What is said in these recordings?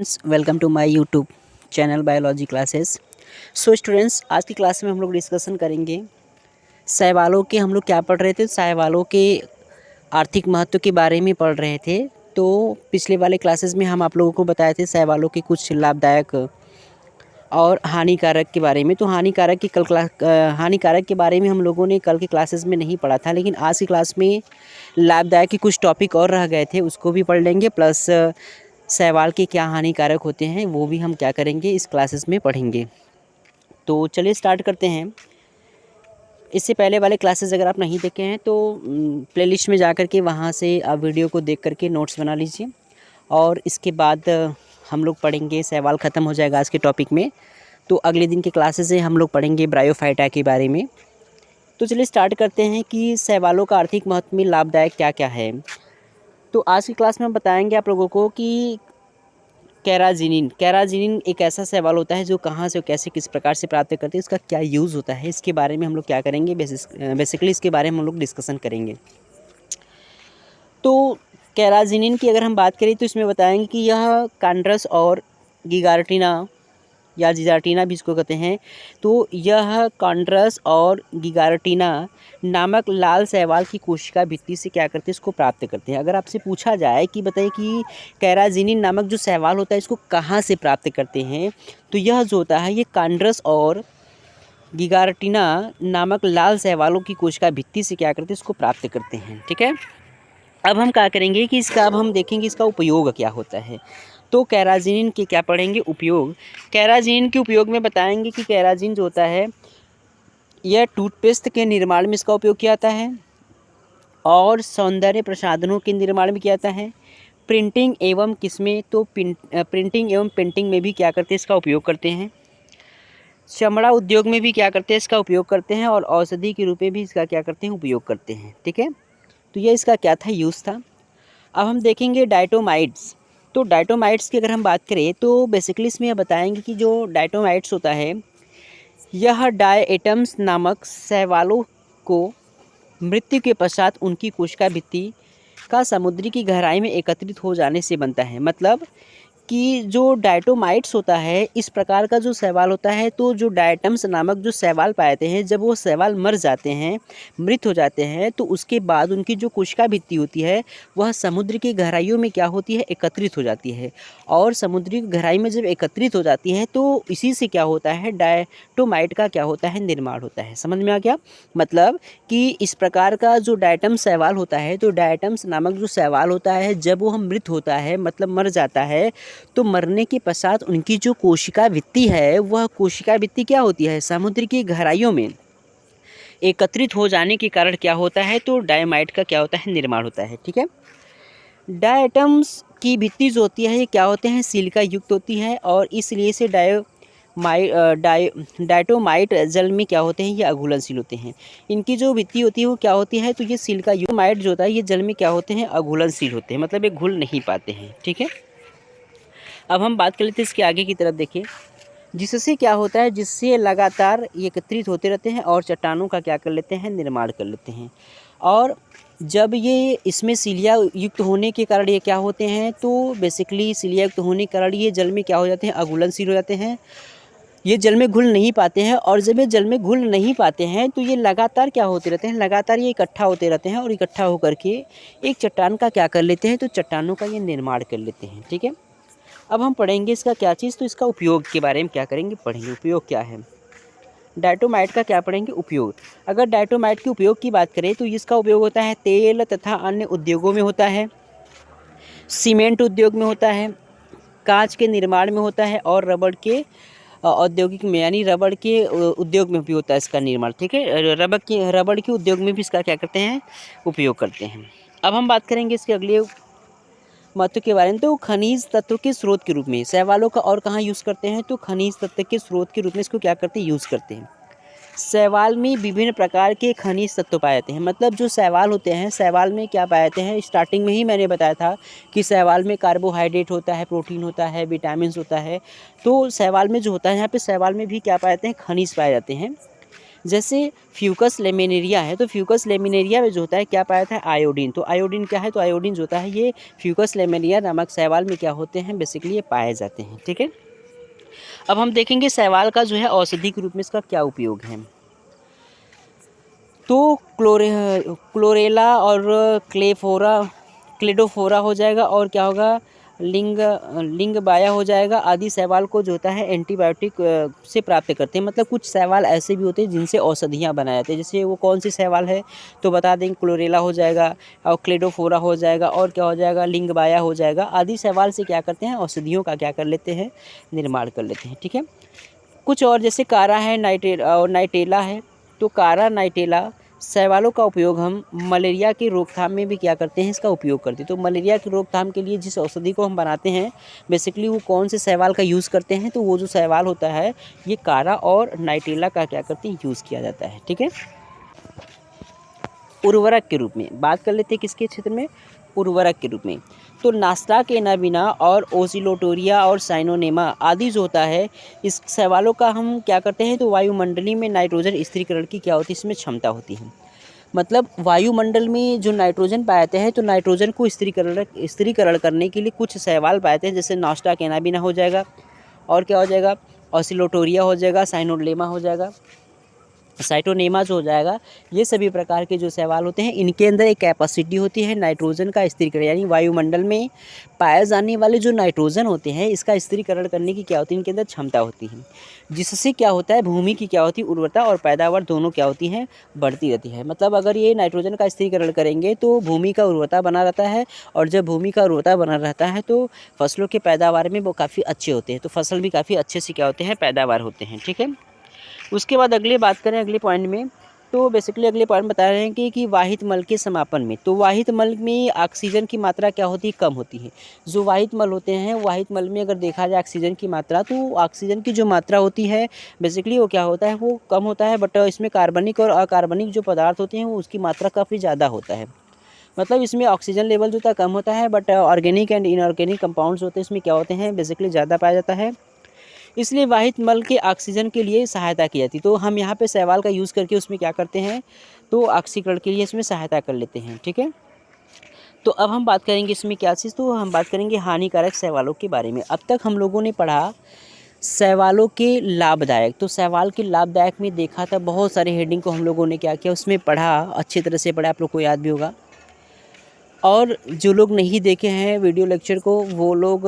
Welcome to my YouTube channel biology classes. So students, आज की class में हम लोग डिस्कशन करेंगे शैवालों के। हम लोग क्या पढ़ रहे थे? शैवालों के आर्थिक महत्व के बारे में पढ़ रहे थे। तो पिछले वाले क्लासेस में हम आप लोगों को बताए थे शैवालों के कुछ लाभदायक और हानिकारक के बारे में। तो हानिकारक के बारे में हम लोगों ने कल के क्लासेस में नहीं पढ़ा था, लेकिन आज की क्लास में लाभदायक के कुछ टॉपिक और रह गए थे, उसको भी पढ़ लेंगे। प्लस शैवाल के क्या हानिकारक होते हैं वो भी हम क्या करेंगे, इस क्लासेस में पढ़ेंगे। तो चलिए स्टार्ट करते हैं। इससे पहले वाले क्लासेस अगर आप नहीं देखे हैं तो प्लेलिस्ट में जा कर के वहाँ से आप वीडियो को देख करके नोट्स बना लीजिए। और इसके बाद हम लोग पढ़ेंगे, शैवाल ख़त्म हो जाएगा आज के टॉपिक में। तो अगले दिन के क्लासेस से हम लोग पढ़ेंगे ब्रायोफाइटा के बारे में। तो चलिए स्टार्ट करते हैं कि शैवालों का आर्थिक महत्व में लाभदायक क्या क्या है। तो आज की क्लास में हम बताएंगे आप लोगों को कि कैराजिनिन एक ऐसा शैवाल होता है जो कहाँ से, कैसे, किस प्रकार से प्राप्त करते हैं, इसका क्या यूज़ होता है, इसके बारे में हम लोग क्या करेंगे, बेसिकली इसके बारे में हम लोग डिस्कशन करेंगे। तो कैराजिनिन की अगर हम बात करें तो इसमें बताएंगे कि यह कांड्रस और गिगार्टिना या जिजार्टिना भी इसको कहते हैं। तो यह कॉन्ड्रस और गिगार्टिना नामक लाल शैवाल की कोशिका भित्ति से क्या करते हैं, इसको प्राप्त करते हैं। अगर आपसे पूछा जाए कि बताइए कि कैराजिनिन नामक जो शैवाल होता है इसको कहाँ से प्राप्त करते हैं, तो यह जो होता है ये कॉन्ड्रस और गिगार्टिना नामक लाल शैवालों की कोशिका भित्ति से क्या करते हैं, इसको प्राप्त करते हैं। ठीक है, अब हम क्या करेंगे कि अब हम देखेंगे इसका उपयोग क्या होता है। तो कैराजिनिन के क्या पढ़ेंगे, उपयोग। कैराजिनिन के उपयोग में बताएंगे कि कैराजिन जो होता है यह टूथपेस्ट के निर्माण में इसका उपयोग किया जाता है, और सौंदर्य प्रसाधनों के निर्माण में किया जाता है। प्रिंटिंग एवं किसमें, तो प्रिंटिंग एवं पेंटिंग में भी क्या करते हैं, इसका उपयोग करते हैं। चमड़ा उद्योग में भी क्या करते हैं, इसका उपयोग करते हैं। और औषधि के रूप में भी इसका क्या करते हैं, उपयोग करते हैं। ठीक है, तो यह इसका क्या था, यूज़ था। अब हम देखेंगे डायटोमाइट्स। तो डायटोमाइट्स की अगर हम बात करें तो बेसिकली इसमें बताएंगे कि जो डायटोमाइट्स होता है यह डायएटम्स नामक शैवालों को मृत्यु के पश्चात उनकी कोशिका भित्ति का समुद्री की गहराई में एकत्रित हो जाने से बनता है। मतलब कि जो डायटोमाइट्स होता है इस प्रकार का जो शैवाल होता है, तो जो डायटम्स नामक जो शैवाल पाए जाते हैं, जब वो शैवाल मर जाते हैं, मृत हो जाते हैं, तो उसके बाद उनकी जो कोशिका भित्ति होती है वह समुद्र की गहराइयों में क्या होती है, एकत्रित हो जाती है। और समुद्री गहराई में जब एकत्रित हो जाती है तो इसी से क्या होता है, डायटोमाइट का क्या होता है, निर्माण होता है। समझ में आ गया? मतलब कि इस प्रकार का जो डायटम शैवाल होता है, तो डायटम्स नामक जो शैवाल होता है जब वो मृत होता है, मतलब मर जाता है, तो मरने के पश्चात उनकी जो कोशिका भित्ति है वह कोशिका भित्ति क्या होती है, समुद्र की गहराइयों में एकत्रित हो जाने के कारण क्या होता है, तो डायमाइट का क्या होता है, निर्माण होता है। ठीक है, डायटम्स की भित्ति जो होती है ये क्या होते हैं, सिलिका युक्त होती है, और इसलिए से डायटोमाइट जल में क्या होते हैं, ये अघुलनशील होते हैं। इनकी जो भित्ति होती है वो क्या होती है, तो ये सिलिका युक्त माइट जो होता है ये जल में क्या होते हैं, अघुलनशील होते हैं, मतलब ये घुल नहीं पाते हैं। ठीक है, अब हम बात कर लेते हैं इसके आगे की तरफ। देखिए, जिससे क्या होता है, जिससे लगातार ये एकत्रित होते रहते हैं और चट्टानों का क्या कर लेते हैं, निर्माण कर लेते हैं। और जब ये इसमें सिलिया युक्त होने के कारण ये क्या होते हैं, तो बेसिकली सिलिया युक्त होने के कारण ये जल में क्या हो जाते हैं, अघुलनशील हो जाते हैं, ये जल में घुल नहीं पाते हैं। और जब ये जल में घुल नहीं पाते हैं तो ये लगातार क्या होते रहते हैं, लगातार ये इकट्ठा होते रहते हैं, और इकट्ठा होकर के एक चट्टान का क्या कर लेते हैं, तो चट्टानों का ये निर्माण कर लेते हैं। ठीक है, अब हम पढ़ेंगे इसका क्या चीज़, तो इसका उपयोग के बारे में क्या करेंगे, पढ़ेंगे उपयोग क्या है। डायटोमाइट का क्या पढ़ेंगे, उपयोग। अगर डायटोमाइट के उपयोग की बात करें तो इसका उपयोग होता है तेल तथा अन्य उद्योगों में होता है, सीमेंट उद्योग में होता है, कांच के निर्माण में होता है, और रबड़ के औद्योगिक में यानी रबड़ के उद्योग में भी होता है इसका निर्माण। ठीक है, रबड़ के उद्योग में भी इसका क्या करते हैं, उपयोग करते हैं। अब हम बात करेंगे इसके अगले महत्व के बारे में। तो खनिज तत्व के स्रोत के रूप में शैवालों का और कहाँ यूज़ करते हैं, तो खनिज तत्व के स्रोत के रूप में इसको क्या करते हैं, यूज़ करते हैं। शैवाल में विभिन्न प्रकार के खनिज तत्व पाए जाते हैं। मतलब जो शैवाल होते हैं, शैवाल में क्या पाए जाते हैं, स्टार्टिंग में ही मैंने बताया था कि शैवाल में कार्बोहाइड्रेट होता है, प्रोटीन होता है, विटामिन होता है। तो शैवाल में जो होता है, यहाँ पे शैवाल में भी क्या पाए जाते हैं, खनिज पाए जाते हैं। जैसे फ्यूकस लेमिनेरिया है, तो फ्यूकस लेमिनेरिया में जो होता है क्या पाया था, आयोडीन। तो आयोडीन क्या है, तो आयोडीन जो होता है ये फ्यूकस लेमिनेरिया नामक शैवाल में क्या होते हैं, बेसिकली ये पाए जाते हैं। ठीक है, अब हम देखेंगे शैवाल का जो है औषधि के रूप में इसका क्या उपयोग है। तो क्लोरेला और क्लेडोफोरा हो जाएगा, और क्या होगा, लिंग बाया हो जाएगा, आदि शैवाल को जो होता है एंटीबायोटिक से प्राप्त करते हैं। मतलब कुछ शैवाल ऐसे भी होते हैं जिनसे औषधियाँ बनाए जाते हैं। जैसे वो कौन सी शैवाल है, तो बता दें, क्लोरेला हो जाएगा और क्लेडोफोरा हो जाएगा, और क्या हो जाएगा, लिंग बाया हो जाएगा। आदि शैवाल से क्या करते हैं, औषधियों का क्या कर लेते हैं, निर्माण कर लेते हैं। ठीक है, कुछ और जैसे कारा है, नाइटेला है। तो कारा नाइटेला शैवालों का उपयोग हम मलेरिया की रोकथाम में भी क्या करते हैं, इसका उपयोग करते हैं। तो मलेरिया की रोकथाम के लिए जिस औषधि को हम बनाते हैं, बेसिकली वो कौन से शैवाल का यूज़ करते हैं, तो वो जो शैवाल होता है ये कारा और नाइटेला का क्या करते हैं, यूज़ किया जाता है। ठीक है, उर्वरक के रूप में बात कर लेते हैं किसके क्षेत्र में, उर्वरक के रूप में। तो नास्टा के नाबिना और ओसिलोटोरिया और साइनोनेमा आदि जो होता है, इस शैवालों का हम क्या करते हैं, तो वायुमंडली में नाइट्रोजन स्थिरीकरण की क्या होती है, इसमें क्षमता होती है। मतलब वायुमंडल में जो नाइट्रोजन पाए जाते हैं, तो नाइट्रोजन को स्थिरीकरण करने के लिए कुछ शैवाल पाए जाते हैं। जैसे नास्टा के नाबिना हो जाएगा, और क्या हो जाएगा, ओसिलोटोरिया हो जाएगा, साइनोलेमा हो जाएगा, साइटोनेमा जो हो जाएगा। ये सभी प्रकार के जो शैवाल होते हैं, इनके अंदर एक कैपेसिटी होती है नाइट्रोजन का स्थिरीकरण, यानी वायुमंडल में पाए जाने वाले जो नाइट्रोजन होते हैं, इसका स्थिरीकरण करने की क्या होती है, इनके अंदर क्षमता होती है। जिससे क्या होता है, भूमि की क्या होती है, उर्वरता और पैदावार दोनों क्या होती हैं, बढ़ती रहती है। मतलब अगर ये नाइट्रोजन का स्थिरीकरण करेंगे तो भूमि का उर्वरता बना रहता है, और जब भूमि का उर्वरता बना रहता है तो फसलों के पैदावार में वो काफ़ी अच्छे होते हैं। तो फसल भी काफ़ी अच्छे से क्या होते हैं, पैदावार होते हैं। ठीक है, उसके बाद अगले बात करें अगले पॉइंट में, तो बेसिकली अगले पॉइंट बता रहे हैं कि वाहित मल के समापन में, तो वाहित मल में ऑक्सीजन की मात्रा क्या होती है, कम होती है। जो वाहित मल होते हैं, वाहित मल में अगर देखा जाए ऑक्सीजन की मात्रा, तो ऑक्सीजन की जो मात्रा होती है बेसिकली वो क्या होता है, वो कम होता है। बट इसमें कार्बनिक और अकार्बनिक जो पदार्थ होते हैं वो उसकी मात्रा काफ़ी ज़्यादा होता है। मतलब इसमें ऑक्सीजन लेवल जो होता है कम होता है, but organic and inorganic compounds होते हैं इसमें क्या होते हैं, बेसिकली ज़्यादा पाया जाता है। इसलिए वाहित मल के ऑक्सीजन के लिए सहायता की जाती है। तो हम यहाँ पे शैवाल का यूज़ करके उसमें क्या करते हैं, तो ऑक्सीकरण के लिए इसमें सहायता कर लेते हैं। ठीक है, तो अब हम बात करेंगे इसमें क्या चीज़, तो हम बात करेंगे हानिकारक शैवालों के बारे में। अब तक हम लोगों ने पढ़ा शैवालों के लाभदायक। तो शैवाल के लाभदायक में देखा था, बहुत सारे हेडिंग को हम लोगों ने क्या किया, उसमें पढ़ा, अच्छी तरह से पढ़ा, आप लोग को याद भी होगा। और जो लोग नहीं देखे हैं वीडियो लेक्चर को, वो लोग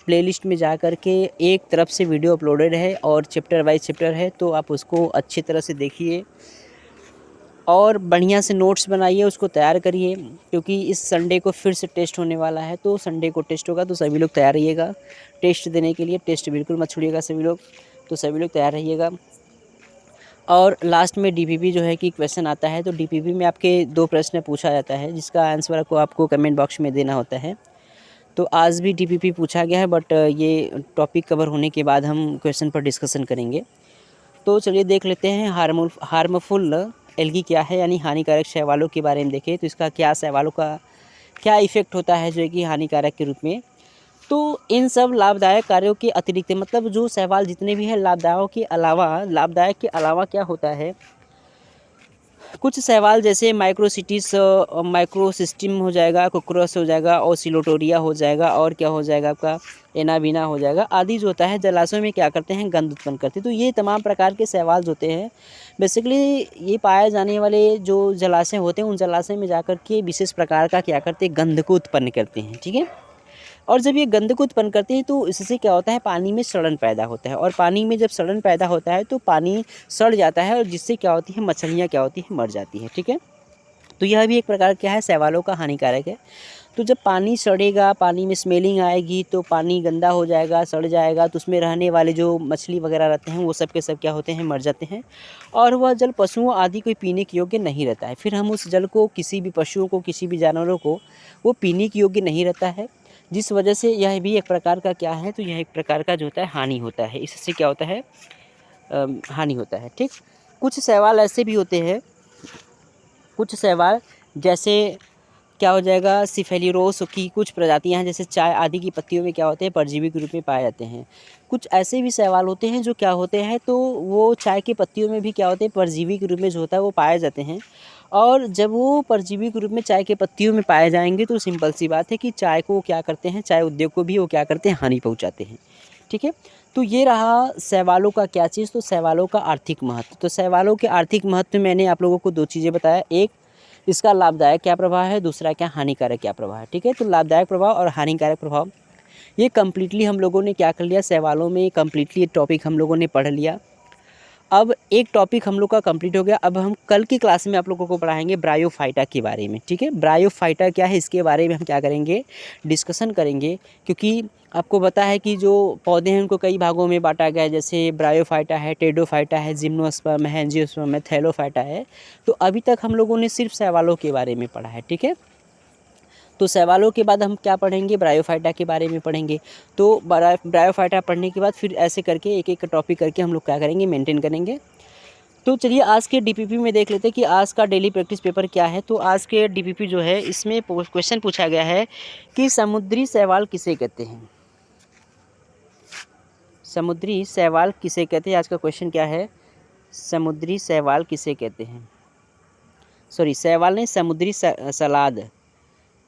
प्लेलिस्ट में जा कर के एक तरफ से वीडियो अपलोडेड है और चैप्टर वाइज चैप्टर है, तो आप उसको अच्छी तरह से देखिए और बढ़िया से नोट्स बनाइए, उसको तैयार करिए। क्योंकि इस संडे को फिर से टेस्ट होने वाला है, तो संडे को टेस्ट होगा, तो सभी लोग तैयार रहिएगा टेस्ट देने के लिए। टेस्ट बिल्कुल मत छोड़िएगा सभी लोग, तो सभी लोग तैयार रहिएगा। और लास्ट में डीपीपी जो है कि क्वेश्चन आता है, तो डीपीपी में आपके 2 प्रश्न पूछा जाता है, जिसका आंसर को आपको कमेंट बॉक्स में देना होता है। तो आज भी डीपीपी पूछा गया है, बट ये टॉपिक कवर होने के बाद हम क्वेश्चन पर डिस्कशन करेंगे। तो चलिए देख लेते हैं हार्मफुल एल्गी क्या है, यानी हानिकारक शैवालों के बारे में देखें। तो इसका क्या, शैवालों का क्या इफ़ेक्ट होता है जो कि हानिकारक के रूप में। तो इन सब लाभदायक कार्यों के अतिरिक्त, मतलब जो शैवाल जितने भी हैं लाभदायक के अलावा क्या होता है, कुछ शैवाल जैसे माइक्रोसिस्टम हो जाएगा, कोक्रोस हो जाएगा, ओसिलोटोरिया हो जाएगा, और क्या हो जाएगा आपका एनाबीना हो जाएगा, आदि जो होता है जलाशयों में क्या करते हैं, गंध उत्पन्न करते हैं। तो ये तमाम प्रकार के शैवाल जो होते हैं, बेसिकली ये पाए जाने वाले जो जलाशय होते हैं, उन जलाशय में जाकर के विशेष प्रकार का क्या करते हैं, गंध को उत्पन्न करते हैं। ठीक है, और जब ये गंध को उत्पन्न करते हैं तो इससे क्या होता है, पानी में सड़न पैदा होता है, और पानी में जब सड़न पैदा होता है तो पानी सड़ जाता है, और जिससे क्या होती है, मछलियाँ क्या होती हैं, मर जाती हैं। ठीक है, तो यह भी एक प्रकार क्या है, शैवालों का हानिकारक है। तो जब पानी सड़ेगा, पानी में स्मेलिंग आएगी, तो पानी गंदा हो जाएगा, सड़ जाएगा, तो उसमें रहने वाले जो मछली वगैरह रहते हैं वो सब के सब क्या होते हैं, मर जाते हैं, और वह जल पशुओं आदि कोई पीने के योग्य नहीं रहता है। फिर हम उस जल को किसी भी पशुओं को, किसी भी जानवरों को वो पीने के योग्य नहीं रहता है, जिस वजह से यह भी एक प्रकार का क्या है, तो यह एक प्रकार का जो होता है हानि होता है। इससे क्या होता है, हानि होता है। ठीक, कुछ शैवाल ऐसे भी होते हैं, कुछ शैवाल जैसे क्या हो जाएगा, सिफेलिरोस की कुछ प्रजातियां हैं जैसे चाय आदि की पत्तियों में क्या होते हैं, परजीवी के रूप में पाए जाते हैं। कुछ ऐसे भी शैवाल होते हैं जो क्या होते हैं, तो वो चाय की पत्तियों में भी क्या होते हैं, परजीवी के रूप में जो होता है वो पाए जाते हैं। और जब वो परजीवी के रूप में चाय के पत्तियों में पाए जाएंगे तो सिंपल सी बात है कि चाय को क्या करते हैं, चाय उद्योग को भी वो क्या करते हैं, हानि पहुँचाते हैं। ठीक है, तो ये रहा शैवालों का क्या चीज़, तो शैवालों का आर्थिक महत्व। तो शैवालों के आर्थिक महत्व मैंने आप लोगों को दो चीज़ें बताया, एक इसका लाभदायक क्या प्रभाव है, दूसरा क्या हानिकारक क्या प्रभाव है। ठीक है, तो लाभदायक प्रभाव और हानिकारक प्रभाव ये कम्प्लीटली हम लोगों ने क्या कर लिया, शैवालों में कम्प्लीटली टॉपिक हम लोगों ने पढ़ लिया। अब एक टॉपिक हम लोग का कंप्लीट हो गया। अब हम कल की क्लास में आप लोगों को पढ़ाएंगे ब्रायोफाइटा के बारे में। ठीक है, ब्रायोफाइटा क्या है, इसके बारे में हम क्या करेंगे, डिस्कशन करेंगे। क्योंकि आपको पता है कि जो पौधे हैं उनको कई भागों में बांटा गया है, जैसे ब्रायोफाइटा है, टेडोफाइटा है, जिम्नोस्पर्म है, एंजियोस्पर्म है, थैलोफाइटा है। तो अभी तक हम लोगों ने सिर्फ शैवालों के बारे में पढ़ा है। ठीक है, तो शैवालों के बाद हम क्या पढ़ेंगे, ब्रायोफाइटा के बारे में पढ़ेंगे। तो ब्रायोफाइटा पढ़ने के बाद फिर ऐसे करके एक एक टॉपिक करके हम लोग क्या करेंगे, मेंटेन करेंगे। तो चलिए आज के डीपीपी में देख लेते हैं कि आज का डेली प्रैक्टिस पेपर क्या है। तो आज के डीपीपी जो है इसमें क्वेश्चन पूछा गया है कि समुद्री शैवाल किसे कहते हैं। समुद्री शैवाल किसे कहते हैं, आज का क्वेश्चन क्या है, समुद्री शैवाल किसे कहते हैं। सॉरी, शैवाल नहीं, समुद्री सलाद।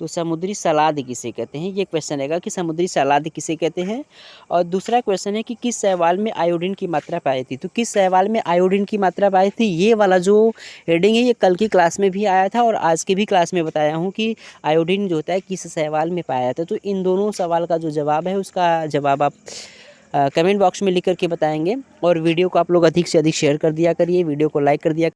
तो समुद्री सलाद किसे कहते हैं, ये क्वेश्चन रहेगा कि समुद्री सलाद किसे कहते हैं। और दूसरा क्वेश्चन है कि किस शैवाल में आयोडीन की मात्रा पाई थी। तो किस शैवाल में आयोडीन की मात्रा पाई थी, ये वाला जो हेडिंग है ये कल की क्लास में भी आया था और आज की भी क्लास में बताया हूँ कि आयोडीन जो होता है किस शैवाल में पाया जाता है। तो इन दोनों सवाल का जो जवाब है उसका जवाब आप कमेंट बॉक्स में लिख करके बताएंगे। और वीडियो को आप लोग अधिक से अधिक शेयर कर दिया करिए, वीडियो को लाइक कर दिया